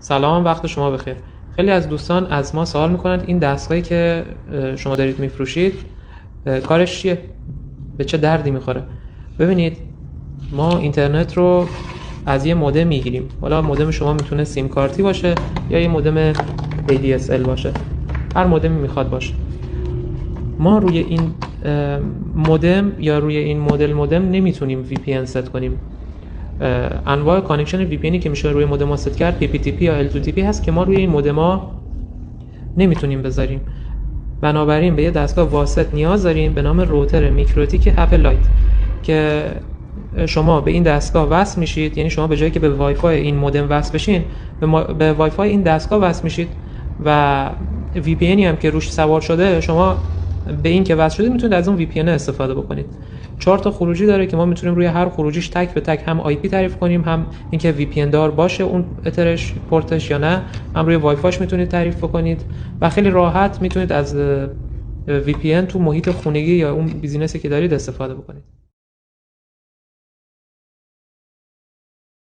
سلام، وقت شما بخیر. خیلی از دوستان از ما سوال میکنند این دستگاهی که شما دارید میفروشید کارش چیه؟ به چه دردی میخوره؟ ببینید، ما اینترنت رو از یه مودم میگیریم. حالا مودم شما میتونه سیم کارتی باشه یا یه مودم ADSL باشه، هر مودمی میخواد باشه. ما روی این مودم یا روی این مدل مودم نمیتونیم VPN ست کنیم. انواع کانکشن VPNی که میشه روی مودم ست کرد PPTP یا L2TP هست که ما روی این مودما نمیتونیم بذاریم. بنابراین به یه دستگاه واسط نیاز داریم به نام روتر میکروتیک اپل لایت که شما به این دستگاه وصل میشید. یعنی شما به جایی که به وای فای این مودم وصل بشین، به وای فای این دستگاه وصل میشید و VPNی هم که روش سوار شده، شما به این که وصل شده میتونید از اون VPN استفاده بکنید. 4 تا خروجی داره که ما میتونیم روی هر خروجیش تک به تک هم IP تعریف کنیم، هم اینکه VPN دار باشه اون اترش پورتش یا نه، هم روی وای فایش میتونید تعریف بکنید و خیلی راحت میتونید از VPN تو محیط خونگی یا اون بیزینسی که دارید استفاده بکنید.